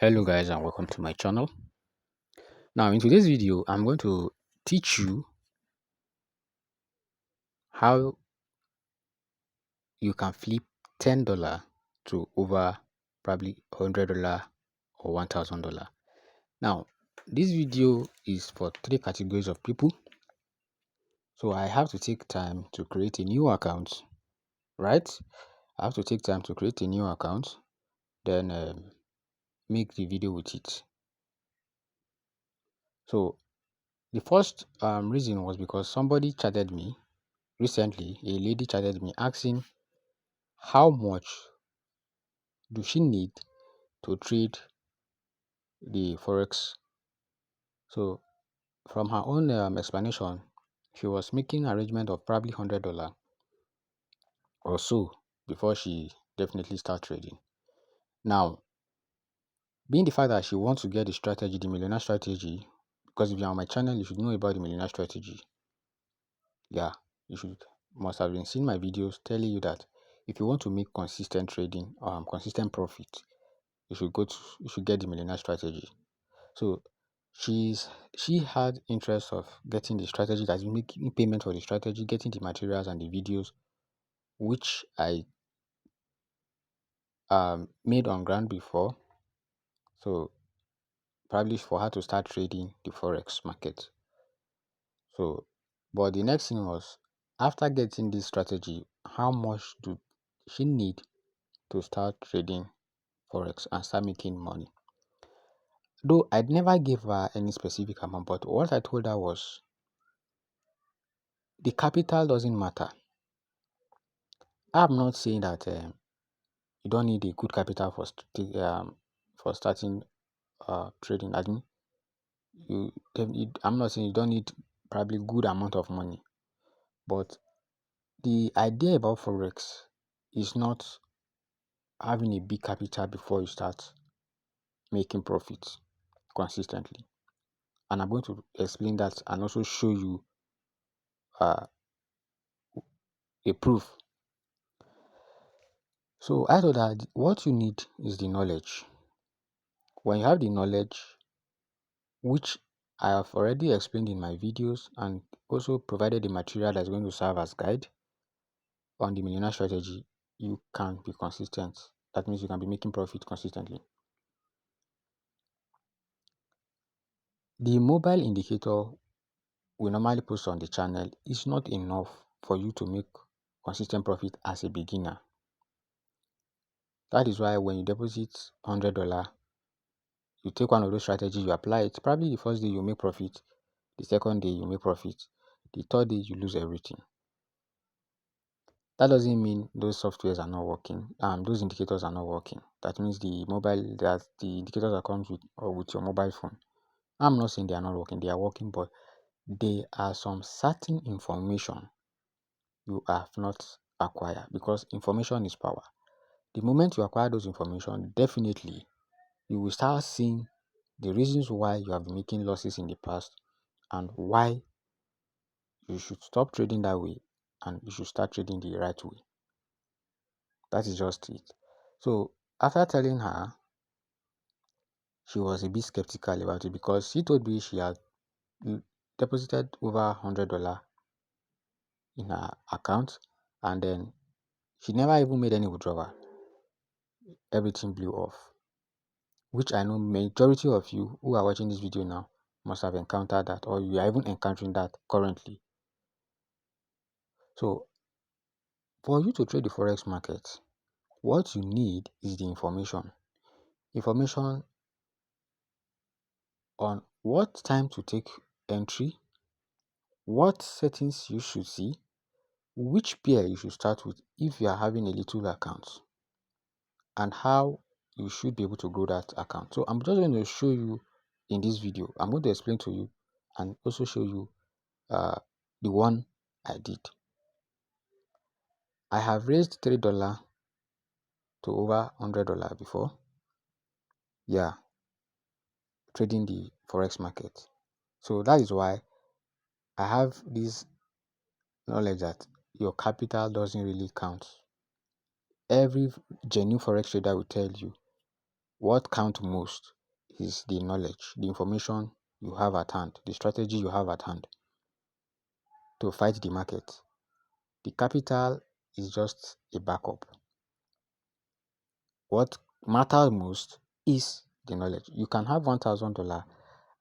Hello guys and welcome to my channel. Now in today's video I'm going to teach you how you can flip $10 to over probably $100 or $1,000. Now this video is for three categories of people, so I have to take time to create a new account, right? I have to take time to create a new account, then make the video with it. So the first reason was because somebody chatted me recently. A lady chatted me asking how much do she need to trade the forex. So from her own explanation, she was making arrangement of probably $100 or so before she definitely start trading. Now, being the fact that she wants to get the strategy, the millionaire strategy, because if you're on my channel, you should know about the millionaire strategy. Yeah, you must have been seeing my videos telling you that if you want to make consistent trading, consistent profit, you should get the millionaire strategy. So she had interest of getting the strategy, that's making payment for the strategy, getting the materials and the videos, which I made on ground before. So probably for her to start trading the forex market. So, but the next thing was, after getting this strategy, how much do she need to start trading forex and start making money? Though I'd never give her any specific amount, but what I told her was the capital doesn't matter. I'm not saying that you don't need a good capital for starting trading. I mean, I'm not saying you don't need probably good amount of money, but the idea about forex is not having a big capital before you start making profits consistently. And I'm going to explain that and also show you uh, a proof. So I thought that what you need is the knowledge. When you have the knowledge, which I have already explained in my videos and also provided the material that's going to serve as guide on the millionaire strategy, you can be consistent. That means you can be making profit consistently. The mobile indicator we normally post on the channel is not enough for you to make consistent profit as a beginner. That is why when you deposit $100, you take one of those strategies, you apply it. Probably the first day you make profit, the second day you make profit, the third day you lose everything. That doesn't mean those softwares are not working. Those indicators are not working. That means the indicators that comes with your mobile phone. I'm not saying they are not working. They are working, but there are some certain information you have not acquired, because information is power. The moment you acquire those information, definitely you will start seeing the reasons why you have been making losses in the past and why you should stop trading that way and you should start trading the right way. That is just it. So after telling her, she was a bit skeptical about it, because she told me she had deposited over $100 in her account and then she never even made any withdrawal. Everything blew off, which I know majority of you who are watching this video now must have encountered that, or you are even encountering that currently. So for you to trade the forex market, what you need is the information on what time to take entry, what settings you should see, which pair you should start with if you are having a little account, and how you should be able to grow that account. So I'm just going to show you in this video. I'm going to explain to you and also show you the one I did. I have raised $3 to over $100 before. Yeah, trading the forex market. So that is why I have this knowledge that your capital doesn't really count. Every genuine forex trader will tell you what counts most is the knowledge, the information you have at hand, the strategy you have at hand to fight the market. The capital is just a backup. What matters most is the knowledge. You can have $1,000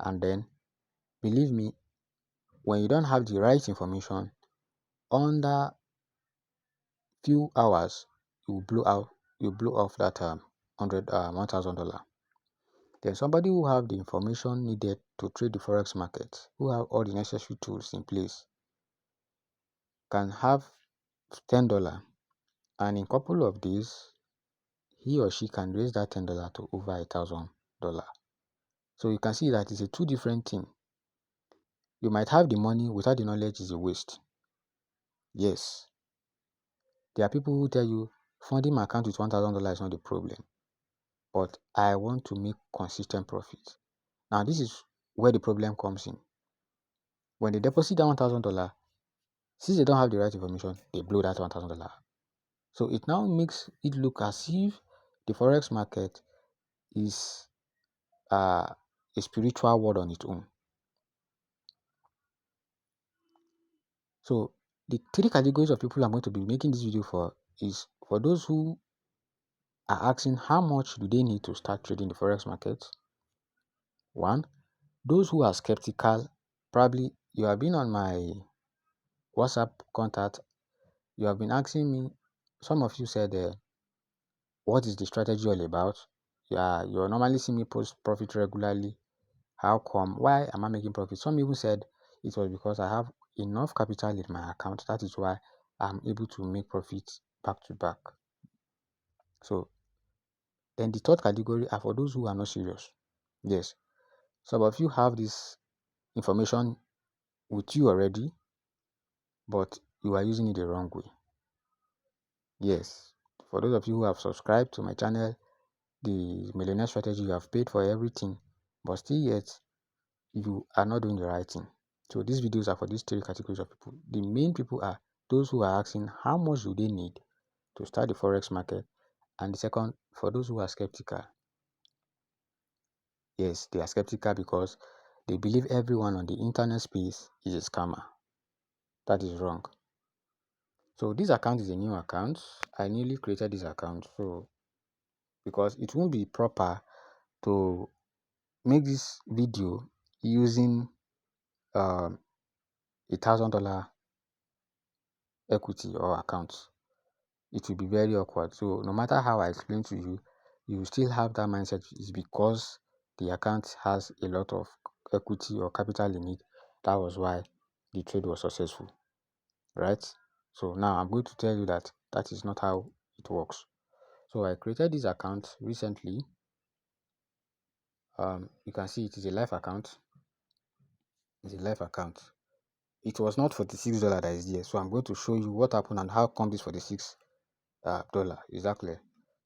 and then, believe me, when you don't have the right information, under few hours you blow off that $1,000. Then somebody who have the information needed to trade the forex market, who have all the necessary tools in place, can have $10, and in couple of days he or she can raise that $10 to over $1,000. So you can see that it's a two different thing. You might have the money without the knowledge is a waste. Yes, there are people who tell you funding my account with $1,000 is not the problem, but I want to make consistent profit. Now this is where the problem comes in. When they deposit that $1,000, since they don't have the right information, they blow that $1,000. So it now makes it look as if the forex market is a spiritual world on its own. So the three categories of people I'm going to be making this video for is for those who are asking how much do they need to start trading the forex market. One, those who are skeptical. Probably you have been on my WhatsApp contact. You have been asking me. Some of you said, "What is the strategy all about?" Yeah, you normally see me post profit regularly. How come? Why am I making profit? Some even said it was because I have enough capital in my account. That is why I'm able to make profits back to back. So then the third category are for those who are not serious. Yes, some of you have this information with you already, but you are using it the wrong way. Yes, for those of you who have subscribed to my channel, the millionaire strategy, you have paid for everything, but still yet you are not doing the right thing. So these videos are for these three categories of people. The main people are those who are asking how much do they need to start the forex market, and the second for those who are skeptical. Yes, they are skeptical because they believe everyone on the internet space is a scammer. That is wrong. So this account is a new account. I newly created this account, so because it won't be proper to make this video using $1,000 equity or account. It will be very awkward. So no matter how I explain to you, you will still have that mindset. It's because the account has a lot of equity or capital in it. That was why the trade was successful, right? So now I'm going to tell you that that is not how it works. So I created this account recently. You can see it is a live account. It's a live account. It was not $46 that is there. So I'm going to show you what happened and how come this $46 exactly.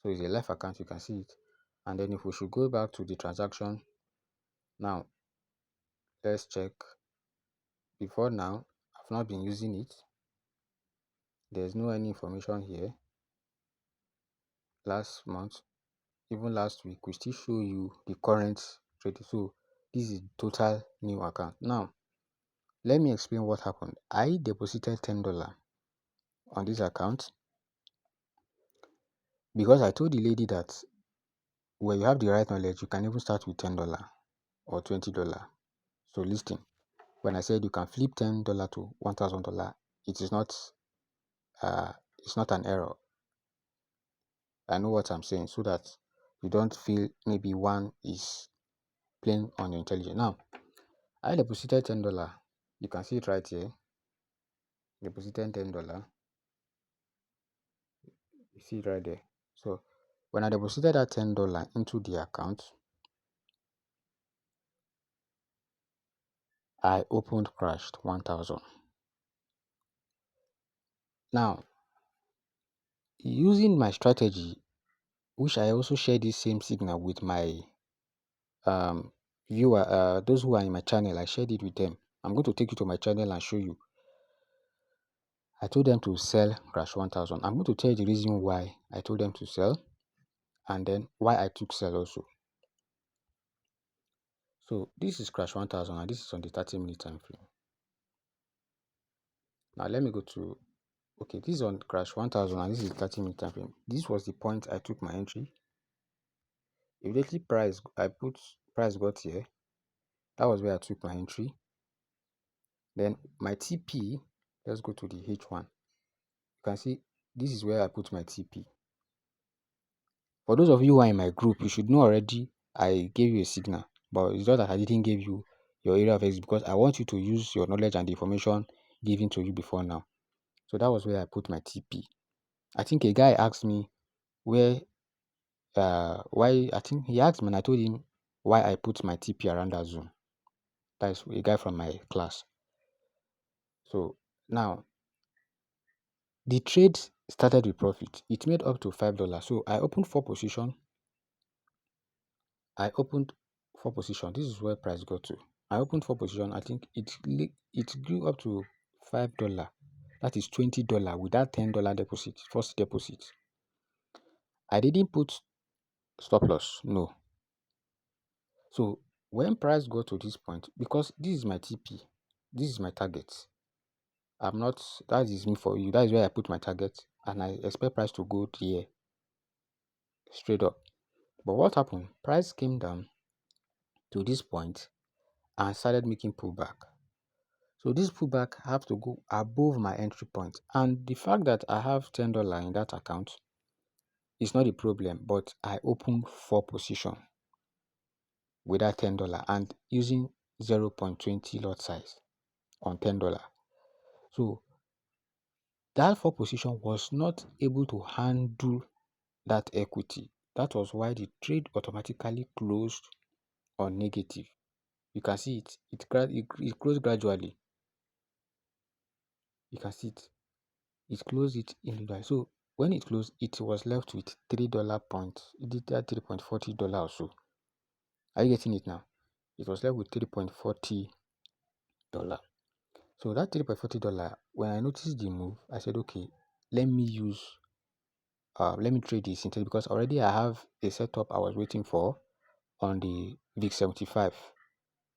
So it's a live account, you can see it. And then if we should go back to the transaction now, let's check. Before now, I've not been using it. There's no any information here. Last month, even last week, we still show you the current trade. So this is total new account. Now let me explain what happened. I deposited $10 on this account because I told the lady that when you have the right knowledge, you can even start with $10 or $20. So listen, when I said you can flip $10 to $1,000, it is not it's not an error. I know what I'm saying, so that you don't feel maybe one is playing on your intelligence. Now I deposited $10. You can see it right here. Deposited $10. You see it right there. So when I deposited that $10 into the account, I opened crashed 1,000. Now using my strategy, which I also share this same signal with my viewer, those who are in my channel, I shared it with them. I'm going to take you to my channel and show you. I told them to sell crash 1,000. I'm going to tell you the reason why I told them to sell, and then why I took sell also. So this is crash 1000 and this is on the 30-minute time frame. Now let me go to, okay, this is on crash 1000 and this is 30-minute time frame. This was the point I took my entry. Immediately price, I put price got here. That was where I took my entry. Then my TP, let's go to the H1. You can see this is where I put my TP. For those of you who are in my group, you should know already I gave you a signal, but it's not that I didn't give you your area of exit because I want you to use your knowledge and the information given to you before now. So that was where I put my TP. I think a guy asked me where, why, I think he asked me and I told him why I put my TP around that zone. That is a guy from my class. So now, the trade started with profit. It made up to $5. So I opened 4 position. This is where price got to. I opened 4 position. I think it grew up to $5. That is $20 with that $10 deposit, first deposit. I didn't put stop loss, no. So when price got to this point, because this is my TP, this is my target. I'm not, that is me for you. That is where I put my target, and I expect price to go here straight up. But what happened? Price came down to this point and started making pullback. So this pullback have to go above my entry point. And the fact that I have $10 in that account is not a problem, but I opened 4 position with that $10 and using 0.20 lot size on $10. So that 4 position was not able to handle that equity. That was why the trade automatically closed on negative. You can see it closed gradually. You can see it closed it individually. So when it closed, it was left with $3 point. It did that $3.40 or so. Are you getting it now? It was left with $3.40. So that $3.40, when I noticed the move, I said, okay, let me trade this instead, because already I have a setup I was waiting for on the VIX 75.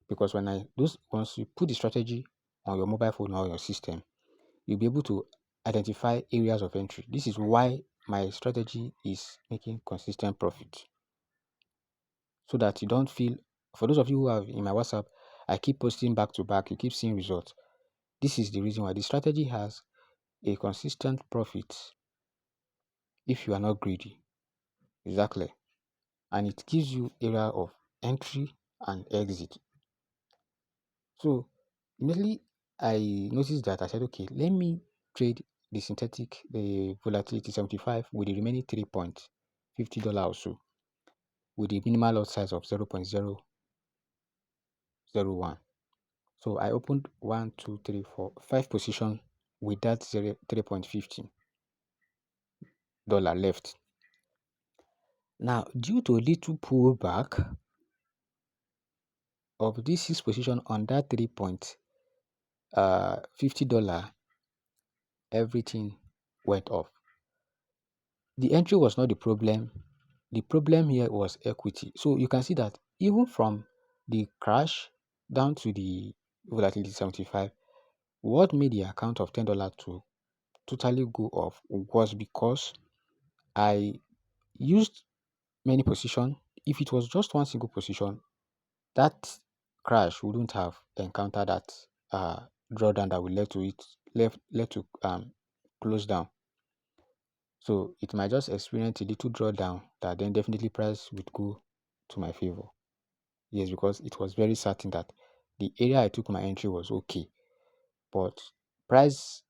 Because once you put the strategy on your mobile phone or your system, you'll be able to identify areas of entry. This is why my strategy is making consistent profit. So that you don't feel, for those of you who are in my WhatsApp, I keep posting back to back, you keep seeing results. This is the reason why the strategy has a consistent profit if you are not greedy. Exactly. And it gives you area of entry and exit. So immediately I noticed that, I said, okay, let me trade the volatility 75 with the remaining $3.50 or so, with the minimal lot size of 0.001. So I opened 1, 2, 3, 4, 5 position with that $3.50 left. Now, due to a little pullback of this 6 position on that $3.50, everything went off. The entry was not the problem. The problem here was equity. So you can see that even from the crash down to the volatility 75, what made the account of $10 to totally go off was because I used many position. If it was just one single position, that crash wouldn't have encountered that drawdown that will led to close down. So it might just experience a little drawdown that then definitely price would go to my favor. Yes, because it was very certain that the area I took my entry was okay, but price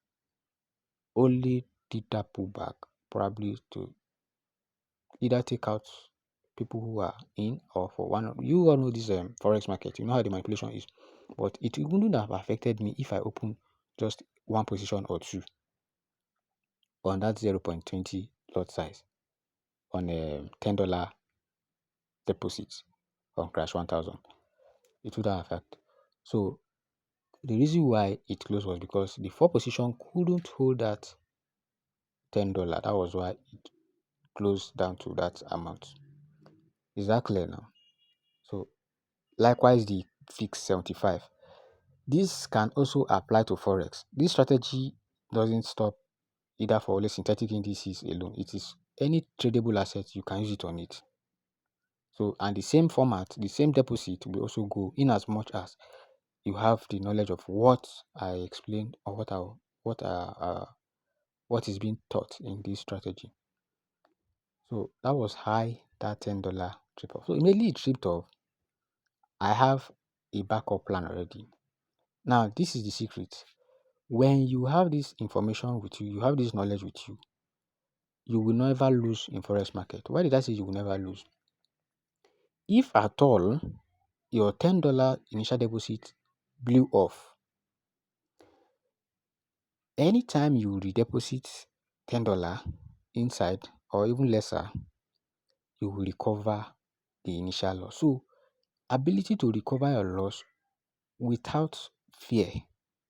only did that pullback probably to either take out people who are in, or for one, you all know this forex market, you know how the manipulation is, but it wouldn't have affected me if I open just one position or two on that 0.20 lot size on a $10 deposit on crash 1000. It would have affected. So the reason why it closed was because the 4 position couldn't hold that $10. That was why it closed down to that amount. Is that clear now? So Likewise, the fixed 75. This can also apply to forex. This strategy doesn't stop either for only synthetic indices alone. It is any tradable asset, you can use it on it. So, and the same format, the same deposit will also go in as much as you have the knowledge of what I explained or what is being taught in this strategy. So that was high, that $10 trip off. So immediately it tripped off. I have a backup plan already. Now, this is the secret. When you have this information with you, you have this knowledge with you, you will never lose in forex market. Why did I say you will never lose? If at all your $10 initial deposit blew off, anytime you redeposit $10 inside or even lesser, you will recover the initial loss. So, ability to recover your loss without fear,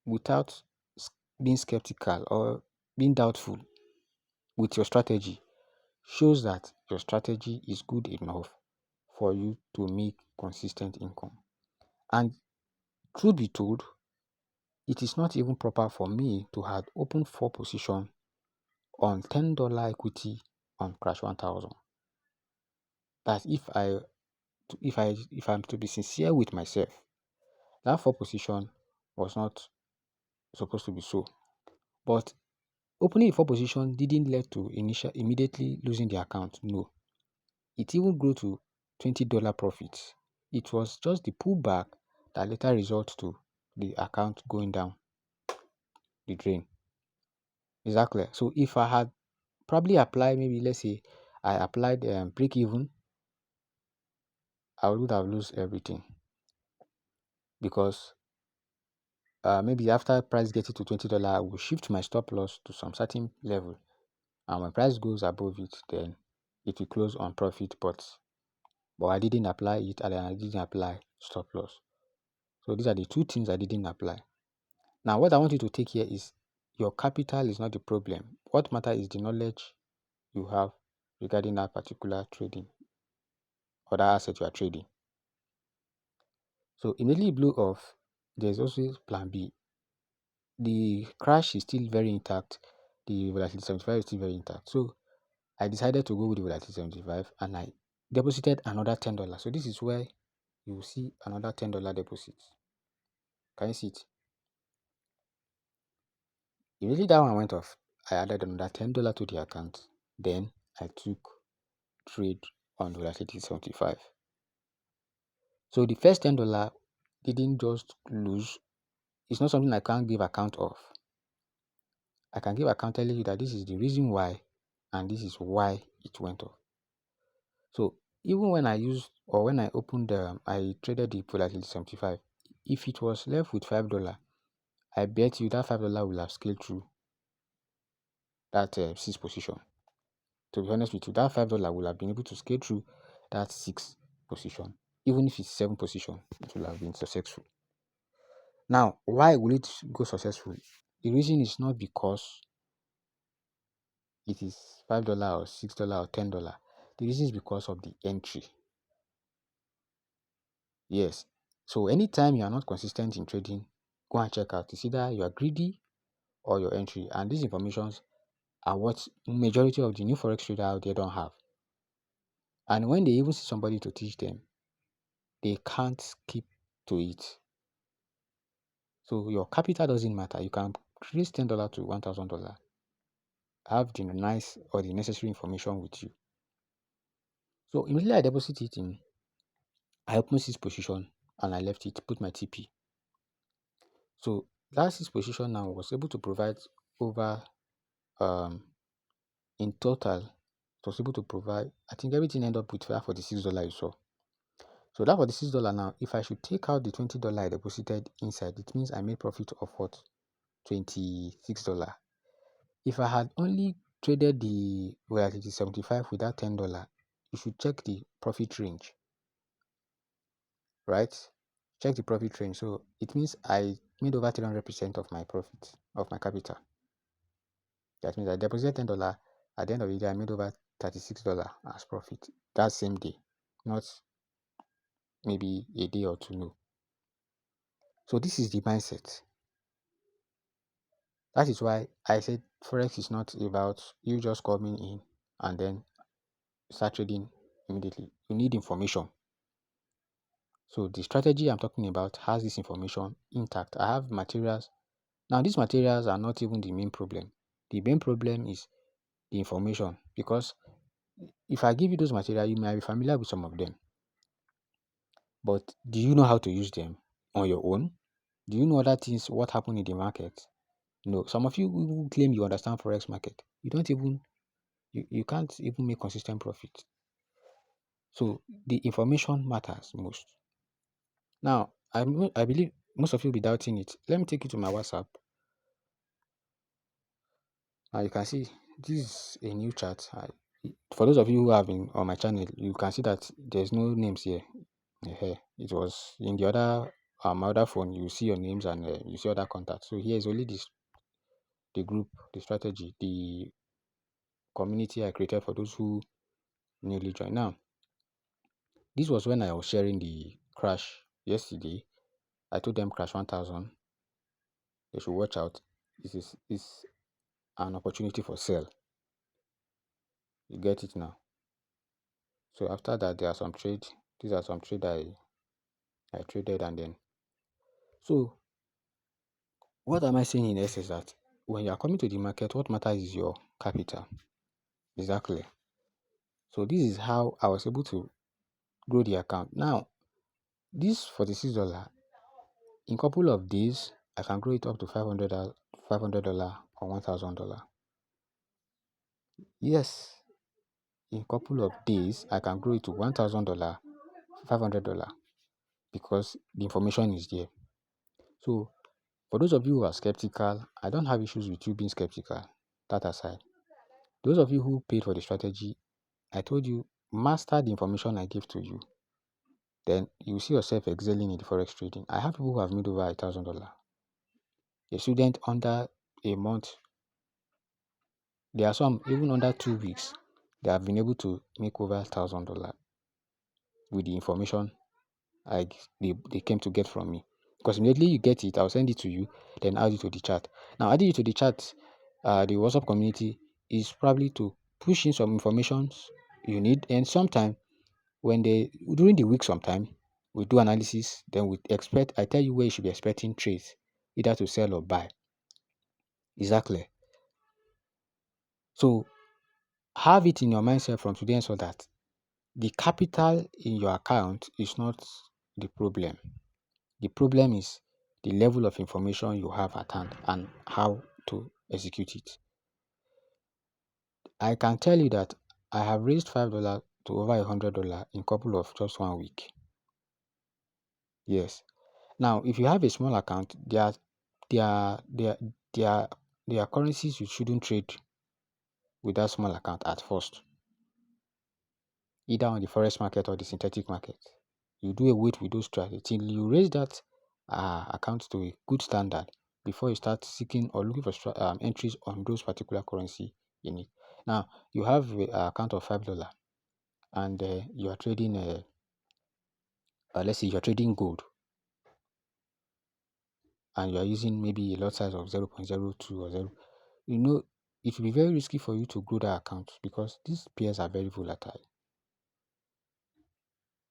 without being skeptical or being doubtful with your strategy shows that your strategy is good enough for you to make consistent income. And truth be told, it is not even proper for me to have opened 4 positions on $10 equity on crash 1000. That if I'm to be sincere with myself, that 4 position was not supposed to be so. But opening a 4 position didn't lead to immediately losing the account. No. It even grew to $20 profits. It was just the pullback that later resulted to the account going down the drain. Exactly. So if I had probably applied, maybe let's say I applied break even, I would have lost everything, because maybe after price getting to $20, I will shift my stop loss to some certain level, and when price goes above it, then it will close on profit. But I didn't apply it, and I didn't apply stop loss. So these are the 2 things I didn't apply. Now, what I want you to take here is your capital is not the problem. What matters is the knowledge you have regarding that particular trading or that asset you are trading. So immediately blew off, there's also plan B. The crash is still very intact. The volatility 75 is still very intact. So I decided to go with the volatility 75, and I deposited another $10. So this is where you will see another $10 deposit. Can you see it? Immediately that one went off, I added another $10 to the account. Then I took trade on volatility 75. So the first $10 didn't just lose. It's not something I can't give account of. I can give account telling you that this is the reason why, and this is why it went off. So even when I opened I traded the volatility 75, if it was left with $5, I bet you that $5 will have scaled through that 6 position. To be honest with you, that $5 will have been able to scale through that 6 position. Even if it's 7 position, it will have been successful. Now, why will it go successful? The reason is not because it is $5 or $6 or $10. The reason is because of the entry. Yes. So anytime you are not consistent in trading, go and check out. It's either you are greedy or your entry. And these informations are what majority of the new forex traders out there don't have. And when they even see somebody to teach them, they can't keep to it. So your capital doesn't matter. You can increase $10 to $1,000. Have the nice or the necessary information with you. So immediately I deposit it in, I opened 6 position and I left it, put my TP. So that 6 position now was able to provide over in total, it was able to provide, I think everything ended up with $46 you saw. So that $46 now, if I should take out the $20 I deposited inside, it means I made profit of what? $26. If I had only traded the volatility 75 with that $10, you should check the profit range, right? Check the profit range. So it means I made over 300% of my profit, of my capital. That means I deposited $10. At the end of the day, I made over $36 as profit that same day. Not maybe a day or two. No. So this is the mindset. That is why I said Forex is not about you just coming in and then start trading immediately. You need information. So the strategy I'm talking about has this information intact. I have materials. Now these materials are not even the main problem. The main problem is the information, because if I give you those materials, you might be familiar with some of them. But do you know how to use them on your own? Do you know other things, what happened in the market? No. Some of you who claim you understand Forex market, you can't even make consistent profit. So the information matters most. Now, I believe most of you will be doubting it. Let me take you to my WhatsApp. Now you can see this is a new chat. For those of you who have been on my channel, you can see that there's no names here. It was in the other phone. You see your names and you see other contacts. So here is only the group, the strategy, the community I created for those who newly joined. Now, this was when I was sharing the crash yesterday. I told them crash 1000. They should watch out. This is an opportunity for sale. You get it now. So after that, there are some trade. These are some trade I traded, and then. So what am I saying in essence? That when you are coming to the market, what matters is your capital. Exactly. So this is how I was able to grow the account. Now, this $46, in a couple of days, I can grow it up to $500 or $1,000. Yes, in a couple of days, I can grow it to $1,000, $500, because the information is there. So for those of you who are skeptical, I don't have issues with you being skeptical. That aside, those of you who paid for the strategy, I told you, master the information I gave to you. Then you see yourself excelling in the forex trading. I have people who have made over $1,000. A student under a month, there are some even under 2 weeks, they have been able to make over $1,000 with the information they came to get from me. Because immediately you get it, I'll send it to you, then add it to the chat. Now, adding it to the chat, the WhatsApp community is probably to push in some information you need, and sometime during the week, sometime we do analysis, then I tell you where you should be expecting trades, either to sell or buy. Exactly. So have it in your mindset from today so that the capital in your account is not the problem. The problem is the level of information you have at hand and how to execute it. I can tell you that I have raised $5 to over $100 in a couple of just 1 week. Yes. Now, if you have a small account, there are currencies you shouldn't trade with that small account at first, either on the forex market or the synthetic market. You do away with those trades till you raise that account to a good standard before you start seeking or looking for entries on those particular currency in it. Now, you have an account of $5 and you are trading, let's say you are trading gold, and you are using maybe a lot size of 0.02 or 0. It will be very risky for you to grow that account because these pairs are very volatile.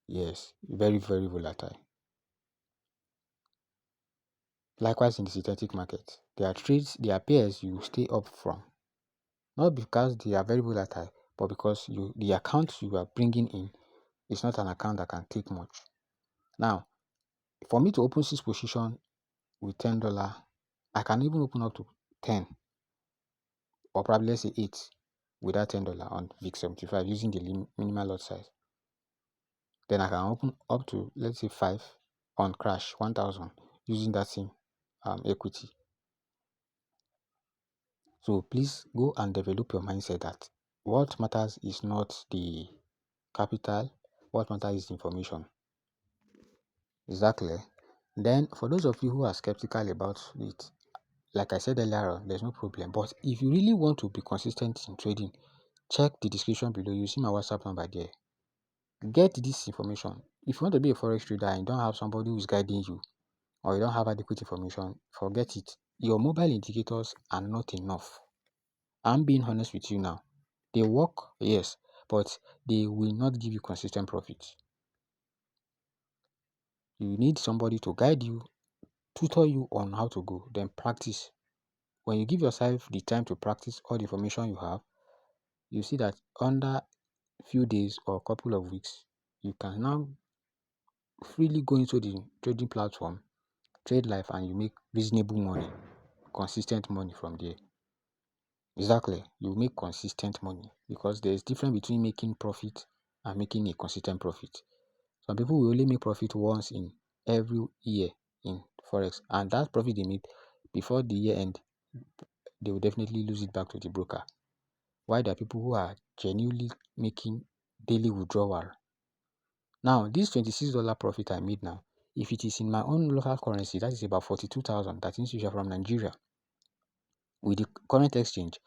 Yes, very, very volatile. Likewise, in the synthetic market, there are pairs you stay up from. Not because they are very volatile, but because the account you are bringing in is not an account that can take much. Now, for me to open 6 position with $10, I can even open up to 10, or probably let's say 8 with that $10 on VIX 75 using the minimal lot size. Then I can open up to, let's say, 5 on crash 1000 using that same equity. So please go and develop your mindset that what matters is not the capital, what matters is information. Exactly. Then for those of you who are skeptical about it, like I said earlier on, there's no problem. But if you really want to be consistent in trading, check the description below. You see my WhatsApp number there. Get this information. If you want to be a forex trader and you don't have somebody who's guiding you, or you don't have adequate information, forget it. Your mobile indicators are not enough. I'm being honest with you now. They work, yes, but they will not give you consistent profit. You need somebody to guide you, tutor you on how to go, then practice. When you give yourself the time to practice all the information you have, you see that under few days or a couple of weeks, you can now freely go into the trading platform, trade life, and you make reasonable money, consistent money from there. Exactly, you make consistent money, because there is difference between making profit and making a consistent profit. Some people will only make profit once in every year in forex, and that profit they made before the year end, they will definitely lose it back to the broker. Why there are people who are genuinely making daily withdrawal. Now, this $26 profit I made now, if it is in my own local currency, that is about 42,000. That means if you are from Nigeria, with the current exchange,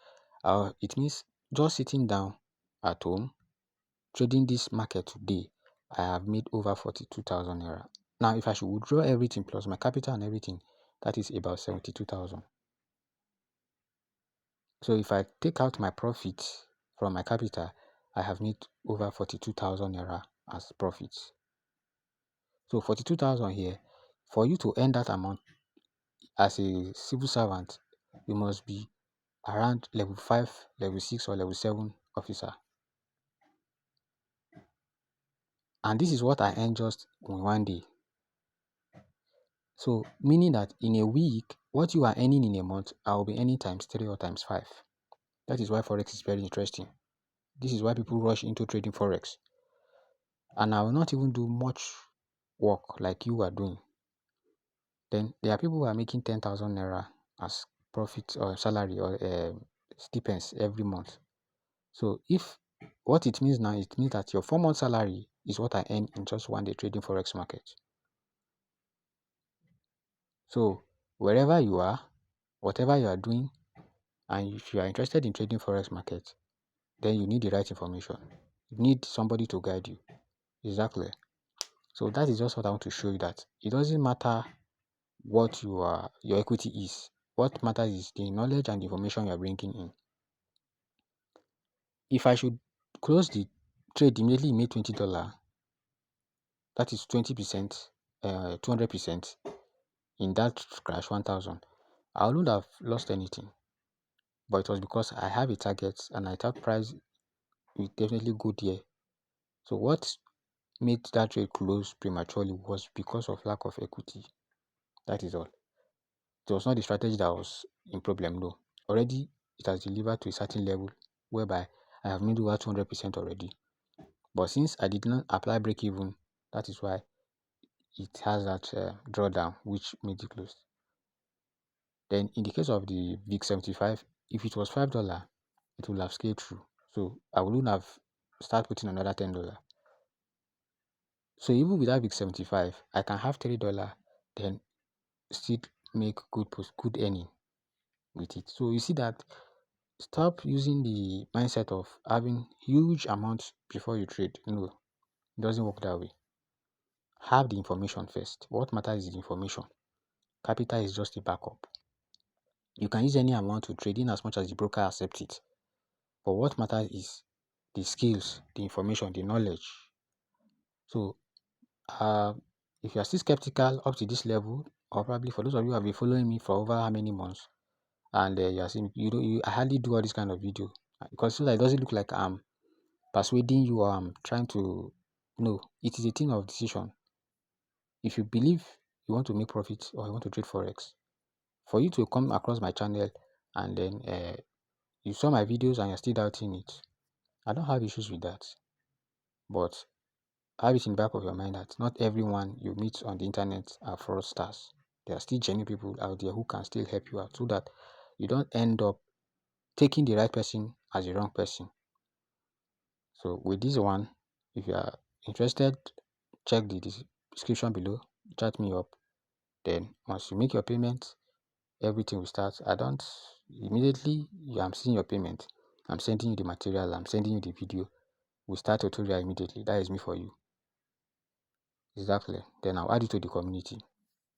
it means just sitting down at home, trading this market today, I have made over 42,000 naira. Now, if I should withdraw everything plus my capital and everything, that is about 72,000. So if I take out my profit from my capital, I have made over 42,000 naira as profits. So 42,000 here, for you to earn that amount as a civil servant, you must be around level 5, level 6, or level 7 officer. And this is what I earn just in one day. So, meaning that in a week, what you are earning in a month, I will be earning times 3 or times 5. That is why Forex is very interesting. This is why people rush into trading Forex. And I will not even do much work like you are doing. Then there are people who are making 10,000 naira as profit or salary or stipends every month. So if what it means now, it means that your 4-month salary is what I earn in just one day trading Forex market. So wherever you are, whatever you are doing, and if you are interested in trading Forex market, then you need the right information. You need somebody to guide you. Exactly. So that is just what I want to show you, that it doesn't matter what your equity is. What matters is the knowledge and the information you are bringing in. If I should close the trade immediately, made $20, that is 20%, 200% in that crash 1,000. I wouldn't have lost anything, but it was because I have a target and I thought price will definitely go there. So what made that trade close prematurely was because of lack of equity. That is all. It was not the strategy that was in problem, no. Already it has delivered to a certain level whereby I have made over 200% already. But since I did not apply break even, that is why it has that drawdown which made it close. Then in the case of the VIX 75, if it was $5, it would have scaled through. So I wouldn't have started putting another $10. So even without VIX 75, I can have $3, then still make good earning with it. So you see that, stop using the mindset of having huge amounts before you trade. No, it doesn't work that way. Have the information first. What matters is the information. Capital is just a backup. You can use any amount to trade in as much as the broker accepts it. But what matters is the skills, the information, the knowledge. So if you are still skeptical up to this level, or probably for those of you who have been following me for over how many months, and you are saying I hardly do all this kind of video, because so that it doesn't look like I'm persuading you or I'm trying to. No, it is a thing of decision. If you believe you want to make profit or you want to trade Forex, for you to come across my channel and then you saw my videos and you're still doubting it, I don't have issues with that. But have it in the back of your mind that not everyone you meet on the internet are fraudsters. There are still genuine people out there who can still help you out, so that you don't end up taking the right person as the wrong person. So with this one, if you are interested, check the description below, chat me up. Then once you make your payment, everything will start. I don't immediately, I'm seeing your payment, I'm sending you the material, I'm sending you the video, we start tutorial immediately. That is me for you. Exactly. Then I'll add you to the community.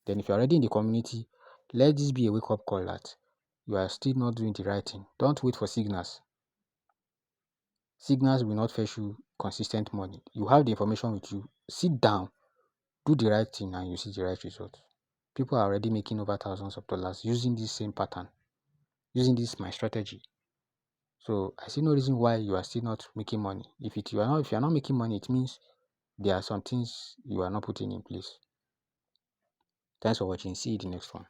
Then if you're already in the community, let this be a wake-up call that you are still not doing the right thing. Don't wait for signals. Signals will not fetch you consistent money. You have the information with you. Sit down, do the right thing, and you see the right result. People are already making over thousands of dollars using this same pattern, using this my strategy. So I see no reason why you are still not making money. If you are not making money, it means there are some things you are not putting in place. Thanks for watching. See you in the next one.